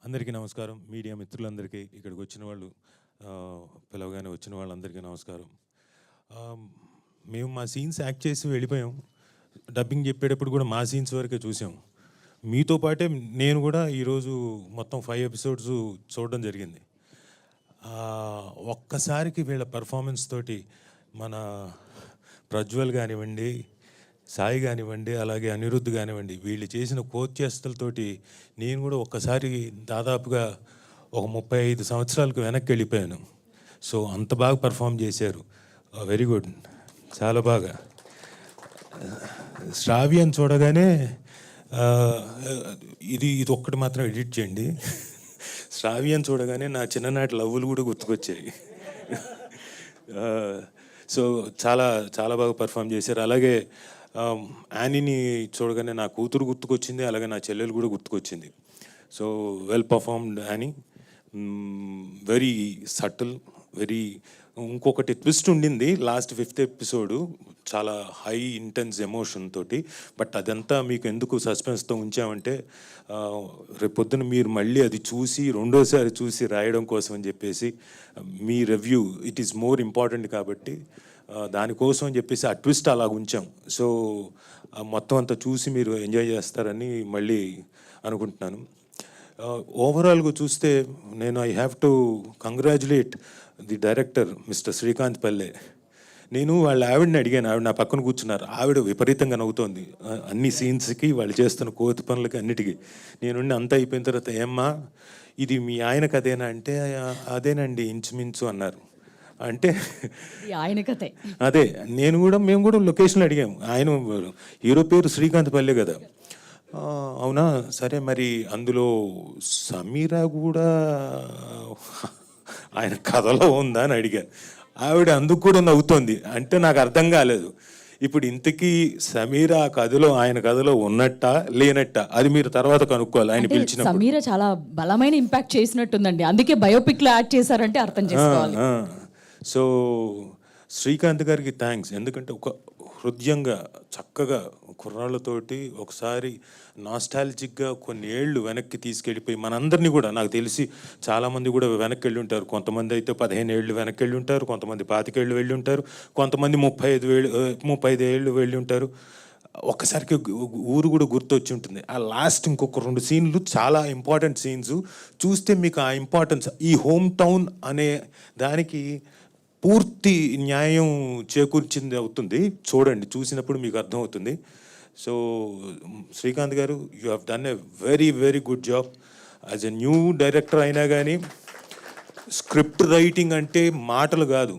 అందరికీ నమస్కారం. మీడియా మిత్రులందరికీ, ఇక్కడికి వచ్చిన వాళ్ళు, పిలవగానే వచ్చిన వాళ్ళందరికీ నమస్కారం. మేము మా సీన్స్ యాక్ట్ చేసి వెళ్ళిపోయాం. డబ్బింగ్ చెప్పేటప్పుడు కూడా మా సీన్స్ వరకే చూసాం. మీతో పాటే నేను కూడా ఈరోజు మొత్తం 5 ఎపిసోడ్స్ చూడడం జరిగింది. ఒక్కసారికి వీళ్ళ పర్ఫార్మెన్స్ తోటి మన ప్రజ్వల్ కానివ్వండి, సాయి కానివ్వండి, అలాగే అనిరుద్ధ్ కానివ్వండి, వీళ్ళు చేసిన కోచేష్టలతోటి నేను కూడా ఒక్కసారి దాదాపుగా ఒక 35 సంవత్సరాలకు వెనక్కి వెళ్ళిపోయాను. సో అంత బాగా పర్ఫామ్ చేశారు. వెరీ గుడ్, చాలా బాగా. శ్రావ్యాన్ని చూడగానే ఇది ఒక్కటి మాత్రం ఎడిట్ చేయండి. శ్రావ్యాన్ని చూడగానే నా చిన్ననాటి లవ్వులు కూడా గుర్తుకొచ్చాయి. సో చాలా చాలా బాగా పర్ఫామ్ చేశారు. అలాగే యానీని చూడగానే నా కూతురు గుర్తుకొచ్చింది, అలాగే నా చెల్లెలు కూడా గుర్తుకొచ్చింది. సో వెల్ పర్ఫార్మ్డ్ యానీ, వెరీ సటిల్, వెరీ. ఇంకొకటి ట్విస్ట్ ఉండింది లాస్ట్ 5th ఎపిసోడు, చాలా హై ఇంటెన్స్ ఎమోషన్ తోటి. బట్ అదంతా మీకు ఎందుకు సస్పెన్స్తో ఉంచామంటే రేపొద్దున మీరు మళ్ళీ అది చూసి రెండోసారి చూసి రాయడం కోసం అని చెప్పేసి, మీ review it is more important కాబట్టి దానికోసం అని చెప్పేసి ఆ ట్విస్ట్ అలా ఉంచాం. సో మొత్తం అంతా చూసి మీరు ఎంజాయ్ చేస్తారని మళ్ళీ అనుకుంటున్నాను. ఓవరాల్గా చూస్తే నేను I have to congratulate the director mister Srikanth పల్లె. నేను వాళ్ళ ఆవిడని అడిగాను, ఆవిడ నా పక్కన కూర్చున్నారు. ఆవిడ విపరీతంగా నవ్వుతోంది అన్ని సీన్స్కి, వాళ్ళు చేస్తున్న కోతి పనులకి అన్నిటికీ. నేను అంతా అయిపోయిన తర్వాత, ఏమ్మా ఇది మీ ఆయన కథేనా అంటే, అదేనండి ఇంచుమించు అన్నారు. అంటే ఆయన కథే అదే. మేము కూడా లొకేషన్లో అడిగాము. ఆయన హీరో పేరు శ్రీకాంత్ పల్లె కదా. అవునా, సరే మరి అందులో సమీరా కూడా ఆయన కథలో ఉందా అని అడిగాను. ఆవిడ అందుకు కూడా నవ్వుతోంది. అంటే నాకు అర్థం కాలేదు, ఇప్పుడు ఇంతకీ సమీరా కథలో ఆయన కథలో ఉన్నట్టా లేనట్టా అది మీరు తర్వాత కనుక్కోవాలి. ఆయన పిలిచిన సమీరా చాలా బలమైన ఇంపాక్ట్ చేసినట్టుందండి, అందుకే బయోపిక్ లో యాడ్ చేశారంటే అర్థం చేసుకోవాలి. సో శ్రీకాంత్ గారికి థ్యాంక్స్. ఎందుకంటే ఒక హృదయంగా చక్కగా కుర్రాళ్ళతోటి ఒకసారి నాస్టాలజిక్గా కొన్ని ఏళ్ళు వెనక్కి తీసుకెళ్ళిపోయి మనందరినీ కూడా, నాకు తెలిసి చాలామంది కూడా వెనక్కి వెళ్ళి ఉంటారు. కొంతమంది అయితే 15 ఏళ్ళు వెనక్కి వెళ్ళి ఉంటారు, కొంతమంది 25 ఏళ్ళు వెళ్ళి ఉంటారు, కొంతమంది 35 ఏళ్ళు వెళ్ళి ఉంటారు. ఒక్కసారికి ఊరు కూడా గుర్తొచ్చి ఉంటుంది. ఆ లాస్ట్ ఇంకొక 2 సీన్లు చాలా ఇంపార్టెంట్ సీన్స్ చూస్తే మీకు ఆ ఇంపార్టెన్స్, ఈ హోమ్ టౌన్ అనే దానికి పూర్తి న్యాయం చేకూర్చింది అవుతుంది. చూడండి, చూసినప్పుడు మీకు అర్థమవుతుంది. సో శ్రీకాంత్ గారు, you have done a very very good job. As a new director అయినా కానీ స్క్రిప్ట్ రైటింగ్ అంటే మాటలు కాదు,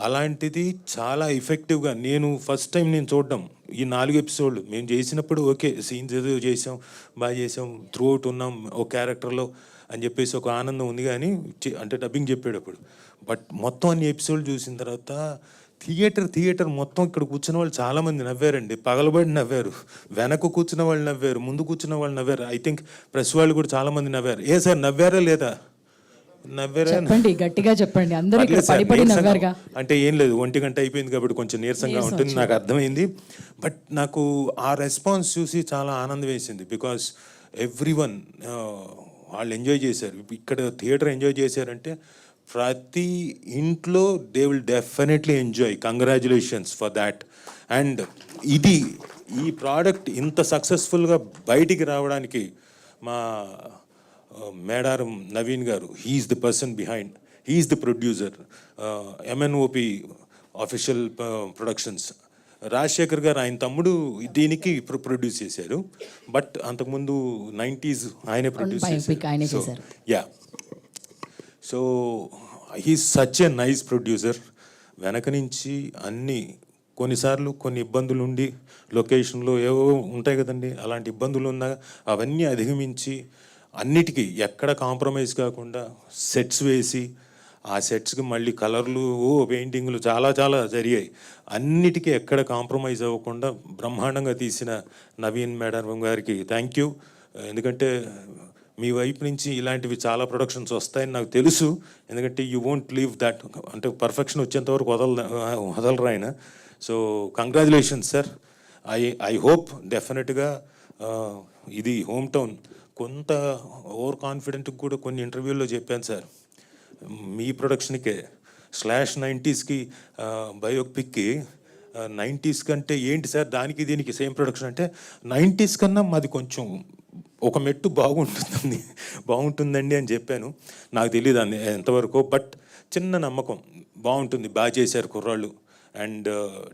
అలాంటిది చాలా ఎఫెక్టివ్గా. నేను ఫస్ట్ టైం నేను చూడడం ఈ 4 ఎపిసోడ్లు మేము చేసినప్పుడు ఓకే, సీన్స్ ఏదో చేసాం, బాగా చేసాం, త్రూ అవుట్ ఉన్నాం ఓ క్యారెక్టర్లో అని చెప్పేసి ఒక ఆనందం ఉంది. కానీ అంటే డబ్బింగ్ చెప్పేటప్పుడు, బట్ మొత్తం అన్ని ఎపిసోడ్లు చూసిన తర్వాత థియేటర్ మొత్తం ఇక్కడ కూర్చున్న వాళ్ళు చాలామంది నవ్వారండి, పగలబడి నవ్వారు, వెనక కూర్చున్న వాళ్ళు నవ్వారు, ముందు కూర్చున్న వాళ్ళు నవ్వారు. ఐ థింక్ ప్రెస్ వాళ్ళు కూడా చాలామంది నవ్వారు. ఏ సార్ నవ్వారా లేదా? చెప్పండి, గట్టిగా చెప్పండి. అందరూ ఇక్కడ పడి నవ్వారుగా. అంటే ఏం లేదు, 1 గంట అయిపోయింది కాబట్టి కొంచెం నీరసంగా ఉంటుంది, నాకు అర్థమైంది. బట్ నాకు ఆ రెస్పాన్స్ చూసి చాలా ఆనందం వేసింది. బికాస్ ఎవ్రీవన్ వాళ్ళు ఎంజాయ్ చేశారు. ఇక్కడ థియేటర్ ఎంజాయ్ చేశారంటే ప్రతి ఇంట్లో they will definitely enjoy. Congratulations for that. And ఈ ప్రోడక్ట్ ఇంత సక్సెస్ఫుల్గా బయటికి రావడానికి మా Medaram Naveen garu, he's the person behind, he's the producer. MNOP official productions, Rajasekhar garu ఆయన తమ్ముడు దీనికి ప్రొడ్యూస్ చేశారు. బట్ అంతకుముందు 90s ఆయనే ప్రొడ్యూస్ చేశారు. Yeah, so he's such a nice producer. వెనక నుంచి అన్నీ, కొన్నిసార్లు కొన్ని ఇబ్బందులు ఉండి లొకేషన్లో ఏవో ఉంటాయి కదండి, అలాంటి ఇబ్బందులు ఉన్నా అవన్నీ అధిగమించి అన్నిటికీ ఎక్కడ కాంప్రమైజ్ కాకుండా సెట్స్ వేసి, ఆ సెట్స్కి మళ్ళీ కలర్లు, పెయింటింగ్లు చాలా చాలా జరిగాయి. అన్నిటికీ ఎక్కడ కాంప్రమైజ్ అవ్వకుండా బ్రహ్మాండంగా తీసిన నవీన్ మేడం గారికి థ్యాంక్ యూ. ఎందుకంటే మీ వైపు నుంచి ఇలాంటివి చాలా ప్రొడక్షన్స్ వస్తాయని నాకు తెలుసు. ఎందుకంటే యూ వోంట్ లీవ్ దట్, అంటే పర్ఫెక్షన్ వచ్చేంత వరకు వదలరు ఆయన. So congratulations sir. I hope డెఫినెట్గా ఇది హోమ్ టౌన్ కొంత ఓవర్ కాన్ఫిడెంట్ కూడా కొన్ని ఇంటర్వ్యూల్లో చెప్పాను సార్, మీ ప్రొడక్షన్కే /90sకి బయోపిక్కి 90s కంటే ఏంటి సార్ దానికి దీనికి సేమ్ ప్రొడక్షన్ అంటే 90s కన్నా మాది కొంచెం ఒక మెట్టు బాగుంటుందండి అని చెప్పాను. నాకు తెలియదు అండి ఎంతవరకు, బట్ చిన్న నమ్మకం బాగుంటుంది, బాగా చేశారు కుర్రాళ్ళు. అండ్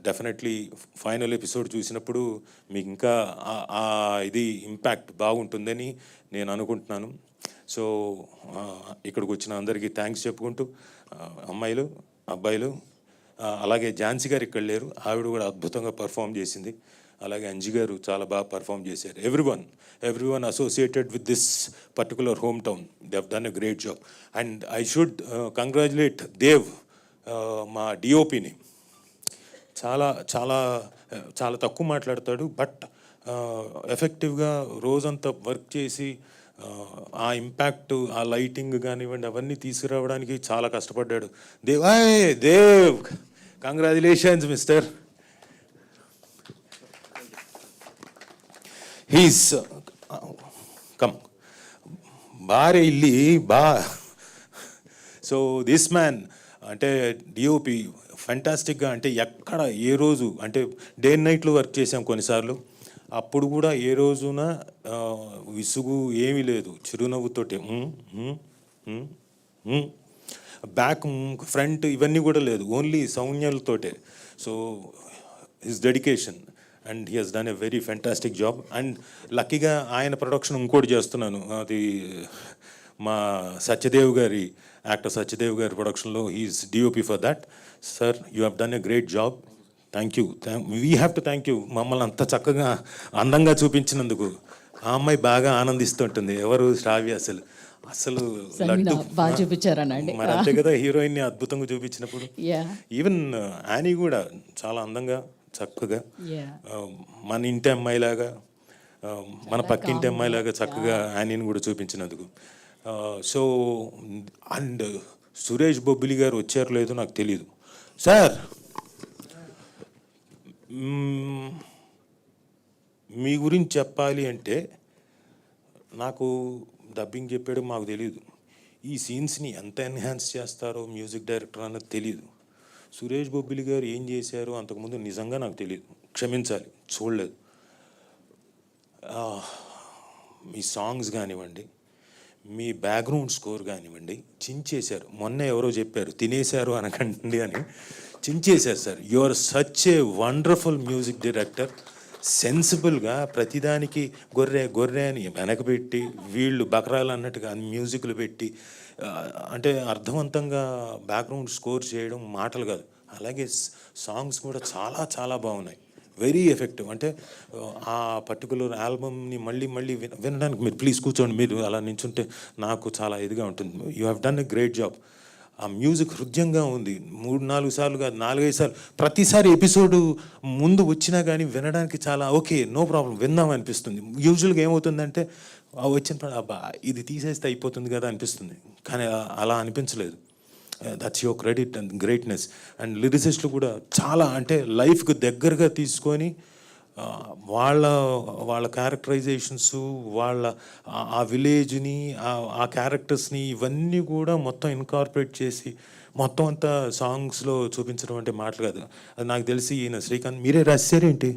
డెఫినెట్లీ ఫైనల్ ఎపిసోడ్ చూసినప్పుడు మీకు ఇంకా ఇది ఇంపాక్ట్ బాగుంటుందని నేను అనుకుంటున్నాను. సో ఇక్కడికి వచ్చిన అందరికీ థ్యాంక్స్ చెప్పుకుంటూ, అమ్మాయిలు అబ్బాయిలు, అలాగే ఝాన్సీ గారు ఇక్కడ లేరు, ఆవిడ కూడా అద్భుతంగా పర్ఫామ్ చేసింది. అలాగే అంజి గారు చాలా బాగా పర్ఫామ్ చేశారు. Everyone associated with this particular home town, they have done a great job. And I should congratulate Dev, మా డిఓపిని. చాలా చాలా చాలా తక్కువ మాట్లాడతాడు, బట్ ఎఫెక్టివ్గా రోజంతా వర్క్ చేసి ఆ ఇంపాక్ట్, ఆ లైటింగ్ కానివ్వండి అవన్నీ తీసుకురావడానికి చాలా కష్టపడ్డాడు. Dev congratulations mister. హీస్ కమ్ బారే ఇల్లి బా. సో దిస్ మ్యాన్ అంటే డిఓపి ఫెంటాస్టిక్గా, అంటే ఎక్కడ ఏ రోజు అంటే డే అండ్ నైట్లో వర్క్ చేసాం కొన్నిసార్లు, అప్పుడు కూడా ఏ రోజున విసుగు ఏమీ లేదు, చిరునవ్వుతోటి బ్యాక్ ఫ్రంట్ ఇవన్నీ కూడా లేదు, ఓన్లీ సౌజ్ఞలతోటే. So his dedication and he has done a very fantastic job. And లక్కీగా ఆయన ప్రొడక్షన్ ఇంకోటి చేస్తున్నాను, అది మా యాక్టర్ సత్యదేవ్ గారి ప్రొడక్షన్లో he's DOP for that. Sir you have done a great job, thank you. We have to thank you మమ్మల్ని అంత చక్కగా అందంగా చూపించినందుకు. ఆ అమ్మాయి బాగా ఆనందిస్తుంటుంది, ఎవరు శ్రావ్య, అసలు లడ్డు బాగా చూపించారనండి. మరి అంతే కదా, హీరోయిన్ని అద్భుతంగా చూపించినప్పుడు. ఈవెన్ యానీ కూడా చాలా అందంగా చక్కగా మన ఇంటి అమ్మాయిలాగా, మన పక్కింటి అమ్మాయిలాగా చక్కగా యానీని కూడా చూపించినందుకు. సో అండ్ సురేష్ బొబ్బిలి గారు వచ్చారు లేదో నాకు తెలియదు. సార్ మీ గురించి చెప్పాలి అంటే, నాకు డబ్బింగ్ చెప్పాడు మాకు తెలియదు, ఈ సీన్స్ని ఎంత ఎన్హాన్స్ చేస్తారో మ్యూజిక్ డైరెక్టర్ అన్నది తెలియదు. సురేష్ బొబ్బిలి గారు ఏం చేశారో అంతకుముందు నిజంగా నాకు తెలియదు, క్షమించాలి, చూడలేదు. మీ సాంగ్స్ కానివ్వండి, మీ బ్యాక్గ్రౌండ్ స్కోర్ కానివ్వండి, చించేశారు. మొన్న ఎవరో చెప్పారు తినేశారు అనకండి అని, చించేశారు sir. You are such a wonderful music director. సెన్సిబుల్గా ప్రతిదానికి గొర్రె అని వెనకబెట్టి, వీళ్ళు బకరాలు అన్నట్టుగా మ్యూజిక్లు పెట్టి, అంటే అర్థవంతంగా బ్యాక్గ్రౌండ్ స్కోర్ చేయడం మాటలు కాదు. అలాగే సాంగ్స్ కూడా చాలా చాలా బాగున్నాయి, వెరీ ఎఫెక్టివ్. అంటే ఆ పర్టికులర్ ఆల్బమ్ని మళ్ళీ వినడానికి మీరు ప్లీజ్ కూర్చోండి, మీరు అలా నించుంటే నాకు చాలా ఇదిగా ఉంటుంది. You have done a great job. ఆ మ్యూజిక్ హృదయంగా ఉంది, 3-4 సార్లు కాదు, 4-5 సార్లు, ప్రతిసారి ఎపిసోడు ముందు వచ్చినా కానీ వినడానికి చాలా ఓకే, నో ప్రాబ్లం, విందాం అనిపిస్తుంది. యూజువల్గా ఏమవుతుందంటే వచ్చిన అబ్బా ఇది తీసేస్తే అయిపోతుంది కదా అనిపిస్తుంది, కానీ అలా అనిపించలేదు. That's your credit and greatness. And లిరిసిస్టులు కూడా చాలా, అంటే లైఫ్కి దగ్గరగా తీసుకొని వాళ్ళ క్యారెక్టరైజేషన్స్, వాళ్ళ ఆ విలేజ్ని, ఆ క్యారెక్టర్స్ని ఇవన్నీ కూడా మొత్తం ఇన్కార్పొరేట్ చేసి మొత్తం అంతా సాంగ్స్లో చూపించడం అంటే మాటలు కాదు. అది నాకు తెలిసి ఈయన శ్రీకాంత్ మీరే రాశారేంటి?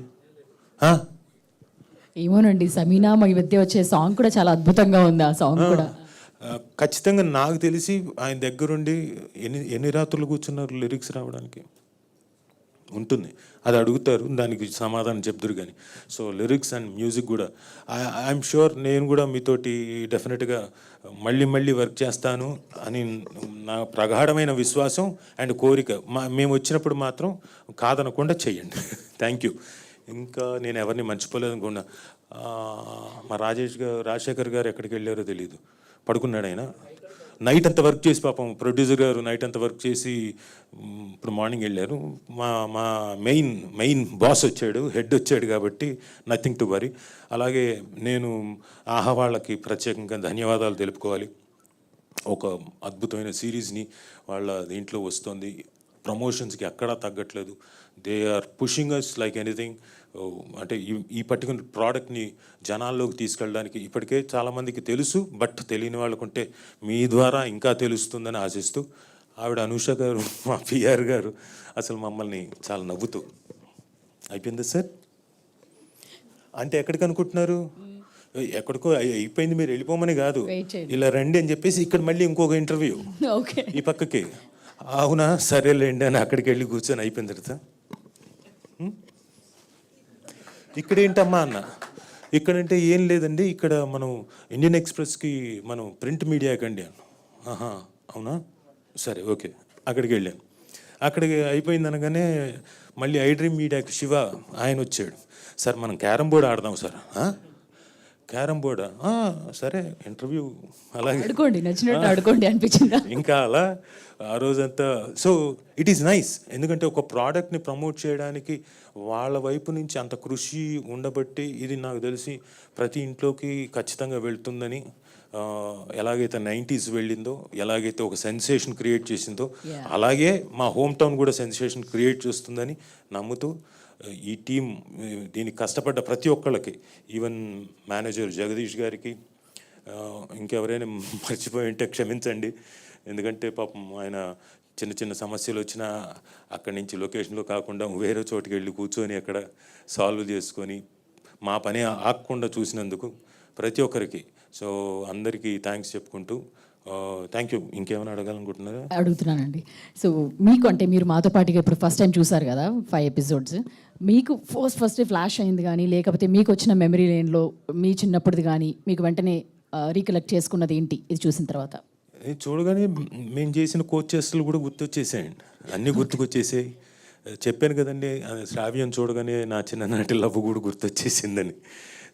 ఏమోనండి, సమీనా మా మధ్య వచ్చే సాంగ్ కూడా చాలా అద్భుతంగా ఉంది. ఆ సాంగ్ కూడా ఖచ్చితంగా నాకు తెలిసి ఆయన దగ్గరుండి ఎన్ని రాత్రులు కూర్చున్నారు లిరిక్స్ రావడానికి ఉంటుంది, అది అడుగుతారు, దానికి సమాధానం చెప్తారు కానీ. సో లిరిక్స్ అండ్ మ్యూజిక్ కూడా ఐఎమ్ షూర్ నేను కూడా మీతోటి డెఫినెట్గా మళ్ళీ వర్క్ చేస్తాను అని నా ప్రగాఢమైన విశ్వాసం అండ్ కోరిక. మేము వచ్చినప్పుడు మాత్రం కాదనకుండా చెయ్యండి. Thank you. ఇంకా నేను ఎవరిని మర్చిపోలేదు అనుకున్నా. మా రాజశేఖర్ గారు ఎక్కడికి వెళ్ళారో తెలియదు, పడుకున్నాడు ఆయన. నైట్ అంతా వర్క్ చేసి పాపం ప్రొడ్యూసర్ గారు నైట్ అంతా వర్క్ చేసి ఇప్పుడు మార్నింగ్ వెళ్ళారు. మా మెయిన్ బాస్ వచ్చాడు, హెడ్ వచ్చాడు, కాబట్టి నథింగ్ టు వరీ. అలాగే నేను ఆహా వాళ్ళకి ప్రత్యేకంగా ధన్యవాదాలు తెలుపుకోవాలి. ఒక అద్భుతమైన సిరీస్ని వాళ్ళ దీంట్లో వస్తుంది, ప్రమోషన్స్కి ఎక్కడా తగ్గట్లేదు. They are pushing us like anything. అంటే ఈ పర్టికులర్ ప్రోడక్ట్ని జనాల్లోకి తీసుకెళ్ళడానికి ఇప్పటికే చాలామందికి తెలుసు, బట్ తెలియని వాళ్ళకుంటే మీ ద్వారా ఇంకా తెలుస్తుందని ఆశిస్తూ ఆవిడ అనూష గారు, మా పిఆర్ గారు అసలు మమ్మల్ని చాలా నవ్వుతూ అయిపోయిందా సార్ అంటే ఎక్కడికి అనుకుంటున్నారు, ఎక్కడికో అయిపోయింది మీరు వెళ్ళిపోమని కాదు, ఇలా రండి అని చెప్పేసి ఇక్కడ మళ్ళీ ఇంకొక ఇంటర్వ్యూ ఈ పక్కకి. అవునా సరేలేండి అని అక్కడికి వెళ్ళి కూర్చొని అయిపోయిన తర్వాత ఇక్కడ ఏంటమ్మా అన్న, ఇక్కడంటే ఏం లేదండి, ఇక్కడ మనం ఇండియన్ ఎక్స్ప్రెస్కి మనం ప్రింట్ మీడియాకి అండి అన్న. ఆహా అవునా సరే ఓకే. అక్కడికి వెళ్ళాను. అక్కడికి అయిపోయింది అనగానే మళ్ళీ ఐ డ్రీమ్ మీడియాకి శివ ఆయన వచ్చాడు. సార్ మనం క్యారమ్ బోర్డ్ ఆడదాం సార్. క్యారమ్ బోర్డా సరే ఇంటర్వ్యూ అలాగే ఆడుకోండి నచ్చినట్టు ఆడుకోండి అనిపించిందా ఇంకా అలా ఆ రోజంతా. సో ఇట్ ఈస్ నైస్, ఎందుకంటే ఒక ప్రోడక్ట్ని ప్రమోట్ చేయడానికి వాళ్ళ వైపు నుంచి అంత కృషి ఉండబట్టి ఇది నాకు తెలిసి ప్రతి ఇంట్లోకి ఖచ్చితంగా వెళ్తుందని, ఎలాగైతే 90s వెళ్ళిందో, ఎలాగైతే ఒక సెన్సేషన్ క్రియేట్ చేసిందో అలాగే మా హోమ్ టౌన్ కూడా సెన్సేషన్ క్రియేట్ చేస్తుందని నమ్ముతూ ఈ టీం దీనికి కష్టపడ్డ ప్రతి ఒక్కళ్ళకి, ఈవెన్ మేనేజర్ జగదీష్ గారికి, ఇంకెవరైనా మర్చిపోయి ఉంటే క్షమించండి, ఎందుకంటే పాపం ఆయన చిన్న చిన్న సమస్యలు వచ్చినా అక్కడి నుంచి లొకేషన్లో కాకుండా వేరే చోటుకి వెళ్ళి కూర్చొని అక్కడ సాల్వ్ చేసుకొని మా పని ఆగకుండా చూసినందుకు ప్రతి ఒక్కరికి. సో అందరికీ థ్యాంక్స్ చెప్పుకుంటూ థ్యాంక్ యూ. ఇంకేమైనా అడగాలనుకుంటున్నారా? అడుగుతున్నానండి. సో మీకు అంటే మీరు మాతో పాటుగా ఇప్పుడు ఫస్ట్ టైం చూసారు కదా 5 ఎపిసోడ్స్, మీకు ఫస్ట్ ఫ్లాష్ అయింది కానీ లేకపోతే మీకు వచ్చిన మెమరీ లేన్లో మీ చిన్నప్పుడుది కానీ మీకు వెంటనే రీకలెక్ట్ చేసుకున్నది ఏంటి ఇది చూసిన తర్వాత? చూడగానే మేము చేసిన కోచెస్లు కూడా గుర్తొచ్చేసాయండి, అన్నీ గుర్తుకొచ్చేసాయి. చెప్పాను కదండి శ్రావ్యం చూడగానే నా చిన్ననాటి లవ్ కూడా గుర్తొచ్చేసిందని.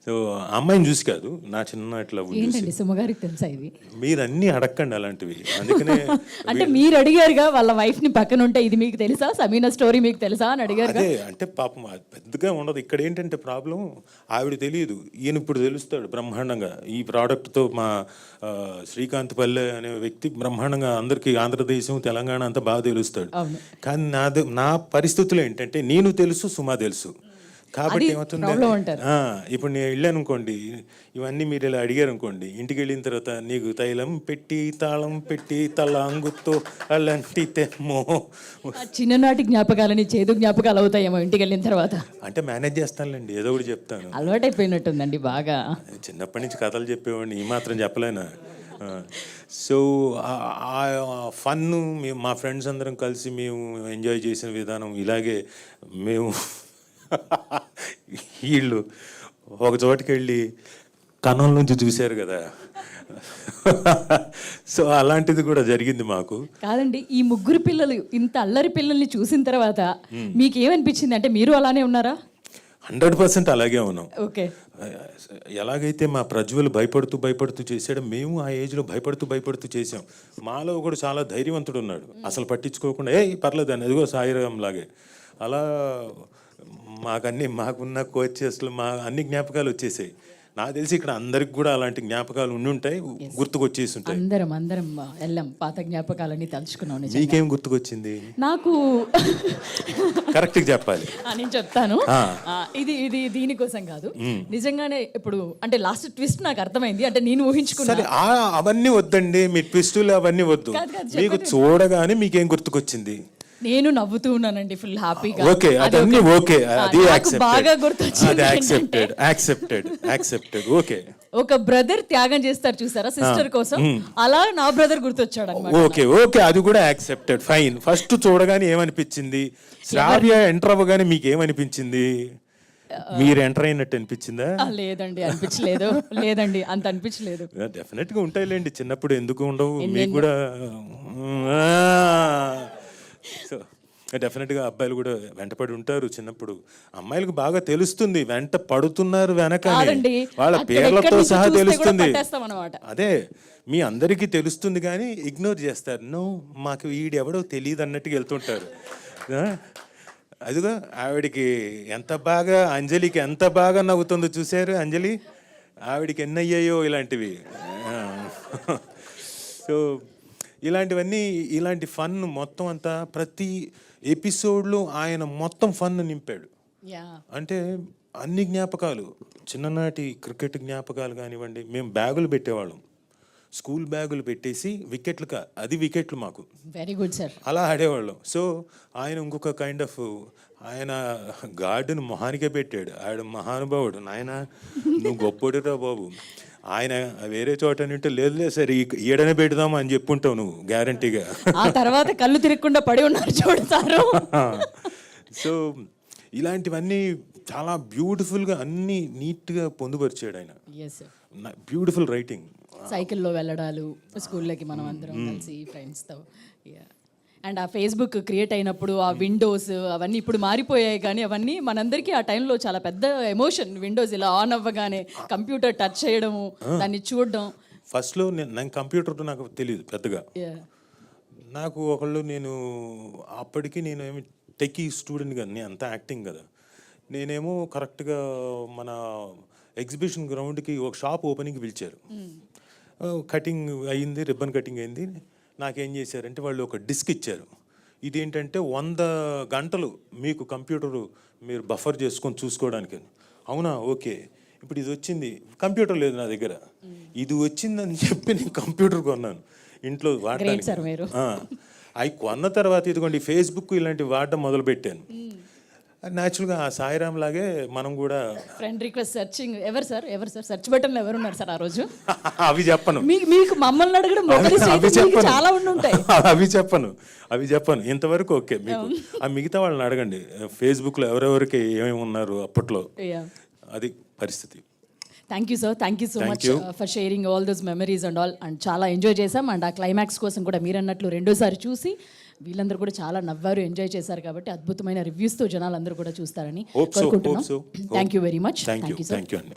సో అమ్మాయిని చూసి కాదు, నా చిన్ననాటి లవ్ ఏంటండి సుమగారికి తెలుసా ఇది? మీరు అన్నీ అడగండి అలాంటివి, అందుకనే అంటే మీరు అడిగారుగా వాళ్ళ వైఫ్ ని పక్కన ఉంటే ఇది మీకు తెలుసా, సమీనా స్టోరీ మీకు తెలుసా అని అడిగారు. అదే అంటే పాపం పెద్దగా ఉండదు. ఇక్కడ ఏంటంటే ప్రాబ్లం ఆవిడ తెలియదు, ఈయన ఇప్పుడు తెలుస్తాడు బ్రహ్మాండంగా. ఈ ప్రోడక్ట్తో మా శ్రీకాంత్ పల్లె అనే వ్యక్తి బ్రహ్మాండంగా అందరికీ ఆంధ్రదేశం తెలంగాణ అంతా బాగా తెలుస్తాడు. కానీ నా పరిస్థితులు ఏంటంటే నేను తెలుసు, సుమా తెలుసు, కాబట్టి ఏమవుతుంది ఇప్పుడు నేను వెళ్ళాను అనుకోండి, ఇవన్నీ మీరు ఇలా అడిగారు అనుకోండి, ఇంటికి వెళ్ళిన తర్వాత నీకు తైలం పెట్టి తాళం పెట్టి తలాంగుతో అలాంటి తెమ్మో చిన్ననాటి జ్ఞాపకాలని చేదు జ్ఞాపకాలు అవుతాయేమో ఇంటికి వెళ్ళిన తర్వాత. అంటే మేనేజ్ చేస్తానులేండి, ఏదో ఒకటి చెప్తాను. అలవాటైపోయినట్టుందండి బాగా. చిన్నప్పటి నుంచి కథలు చెప్పేవాడిని, ఈ మాత్రం చెప్పలేనా? సో ఆ ఫన్ను మా ఫ్రెండ్స్ అందరం కలిసి మేము ఎంజాయ్ చేసిన విధానం ఇలాగే. మేము వీళ్ళు ఒక చోటుకి వెళ్ళి కన్నం నుంచి చూశారు కదా, సో అలాంటిది కూడా జరిగింది మాకు. కాదండి, ఈ ముగ్గురు పిల్లలు ఇంత అల్లరి పిల్లల్ని చూసిన తర్వాత మీకు ఏమనిపించింది? అంటే మీరు అలానే ఉన్నారా? 100% అలాగే ఉన్నాం. ఓకే. ఎలాగైతే మా ప్రజ్వల్ భయపడుతూ చేసాడో మేము ఆ ఏజ్లో భయపడుతూ చేసాం. మాలో కూడా చాలా ధైర్యవంతుడు ఉన్నాడు, అసలు పట్టించుకోకుండా పర్లేదు అని, అదిగో సాయిరాం లాగే. అలా మాకున్న కోచెస్లు మా అన్ని జ్ఞాపకాలు వచ్చేసాయి. నాకు తెలిసి ఇక్కడ అందరికి కూడా అలాంటి జ్ఞాపకాలు ఉండుంటాయి, గుర్తుకొచ్చేసి ఉంటాయి. అందరం వెళ్ళాం, పాత జ్ఞాపకాలన్నీ తలుచుకున్నాం. మీకేం గుర్తుకొచ్చింది? నాకు కరెక్ట్గా చెప్పాలి, నేను చెప్తాను. ఇది దీనికోసం కాదు, నిజంగానే ఇప్పుడు అంటే లాస్ట్ ట్విస్ట్ నాకు అర్థమైంది, అంటే నేను ఊహించుకున్నాను. అవన్నీ వద్దండి, మీ ట్విస్టులు అవన్నీ వద్దు, మీకు చూడగానే మీకేం గుర్తుకొచ్చింది? నేను నవ్వుతూ ఉన్నానండి ఫుల్ హ్యాపీగా. ఓకే, అదన్నీ ఓకే, అది బాగా గుర్తొచ్చింది. యాక్సెప్టెడ్. ఓకే, ఒక బ్రదర్ త్యాగం చేస్తారు చూసారా సిస్టర్ కోసం, అలా నా బ్రదర్ గుర్తొచ్చాడు అన్నమాట. ఓకే, అది కూడా యాక్సెప్టెడ్, ఫైన్. ఫస్ట్ చూడగానే ఏమనిపించింది? శ్రావ్య ఎంటర్ అవ్వగానే మీకు ఏమనిపించింది? మీరు ఎంటర్ అయినట్టు అనిపించిందా? లేదండి, అనిపించలేదు. లేదండి, అంత అనిపించలేదు. డెఫినెట్ గా ఉంటాయిలేండి, చిన్నప్పుడు ఎందుకు ఉండవు మీకు కూడా. సో డెఫినెట్గా అబ్బాయిలు కూడా వెంటపడి ఉంటారు చిన్నప్పుడు. అమ్మాయిలకు బాగా తెలుస్తుంది, వెంట పడుతున్నారు వెనక, వాళ్ళ పేర్లతో సహా తెలుస్తుంది. అదే మీ అందరికీ తెలుస్తుంది కానీ ఇగ్నోర్ చేస్తారు. నో, మాకు వీడెవడో తెలియదు అన్నట్టుగా వెళ్తుంటారు. అదిగో ఆవిడికి ఎంత బాగా, అంజలికి ఎంత బాగా నవ్వుతుందో చూశారు. అంజలి ఆవిడికి ఎన్ని అయ్యాయో ఇలాంటివి. సో ఇలాంటివన్నీ, ఇలాంటి ఫన్ మొత్తం అంతా ప్రతి ఎపిసోడ్లో ఆయన మొత్తం ఫన్ నింపాడు. యా అంటే అన్ని జ్ఞాపకాలు, చిన్ననాటి క్రికెట్ జ్ఞాపకాలు కానివ్వండి. మేము బ్యాగులు పెట్టేవాళ్ళం, స్కూల్ బ్యాగులు పెట్టేసి అది వికెట్లు మాకు, వెరీ గుడ్ సార్. అలా ఆడేవాళ్ళం. సో ఆయన ఇంకొక కైండ్ ఆఫ్, ఆయన గార్డును మొహానికే పెట్టాడు. ఆయన మహానుభావుడు. నాయన నువ్వు గొప్పోడిరా బాబు. ఆయన వేరే చోట నింటే లేదు సరే ఈడనే పెడదామా అని చెప్పుంటావు నువ్వు గ్యారంటీగా. ఆ తర్వాత కళ్ళు తిరగకుండా పడి ఉన్నారు చూడతారు. సో ఇలాంటివన్నీ చాలా బ్యూటిఫుల్గా అన్నీ నీట్గా పొందుపరిచాడు ఆయన. Yes sir. Beautiful writing. సైకిల్లో వెళ్ళడాలు, స్కూల్లోకి మనం అందరం కలిసి ఫ్రెండ్స్తో. అండ్ ఆ ఫేస్బుక్ క్రియేట్ అయినప్పుడు ఆ విండోస్ అవన్నీ ఇప్పుడు మారిపోయాయి, కానీ అవన్నీ మనందరికీ ఆ టైంలో చాలా పెద్ద ఎమోషన్. విండోస్ ఇలా ఆన్ అవ్వగానే కంప్యూటర్ టచ్ చేయడము, దాన్ని చూడడం. ఫస్ట్లో నాకు కంప్యూటర్ నాకు తెలియదు పెద్దగా. నాకు నేను అప్పటికి నేను ఏమి టెక్కీ స్టూడెంట్ కదా, నేను అంతా యాక్టింగ్ కదా. నేనేమో కరెక్ట్గా మన ఎగ్జిబిషన్ గ్రౌండ్కి ఒక షాప్ ఓపెనింగ్కి పిలిచారు. కటింగ్ అయ్యింది, రిబ్బన్ కటింగ్ అయింది. నాకేం చేశారంటే వాళ్ళు ఒక డిస్క్ ఇచ్చారు. ఇదేంటంటే 100 గంటలు మీకు కంప్యూటరు మీరు బఫర్ చేసుకొని చూసుకోవడానికి. అవునా, ఓకే. ఇప్పుడు ఇది వచ్చింది, కంప్యూటర్ లేదు నా దగ్గర, ఇది వచ్చిందని చెప్పి నేను కంప్యూటర్ కొన్నాను ఇంట్లో వాడడానికి. అవి కొన్న తర్వాత ఇదిగోండి ఫేస్బుక్ ఇలాంటివి వాడడం మొదలుపెట్టాను. న్యాచురల్గా ఆ సాయిరామ్ లాగే మనం కూడా ఫ్రెండ్ రిక్వెస్ట్ సెర్చింగ్. ఎవరు సార్ సెర్చ్ బటన్లో ఎవరున్నారు సార్ ఆ రోజు? అవి చెప్పను. మీకు మమ్మల్ని అడగడం చాలా ఉండుంటాయి. అవి చెప్పను ఇంతవరకు. ఓకే, మీకు ఆ మిగతా వాళ్ళని అడగండి. ఫేస్బుక్లో ఎవరెవరికి ఏమేమి ఉన్నారు అప్పట్లో, అది పరిస్థితి. Thank you sir, thank you so much for sharing all those memories and all. And చాలా ఎంజాయ్ చేసాం. అండ్ ఆ క్లైమాక్స్ కోసం కూడా మీరు అన్నట్లు రెండోసారి చూసి వీళ్ళందరూ కూడా చాలా నవ్వారు, ఎంజాయ్ చేశారు. కాబట్టి అద్భుతమైన రివ్యూస్తో జనాలందరూ కూడా చూస్తారని కోరుకుంటున్నాం. Thank you very much. Thank you అండి.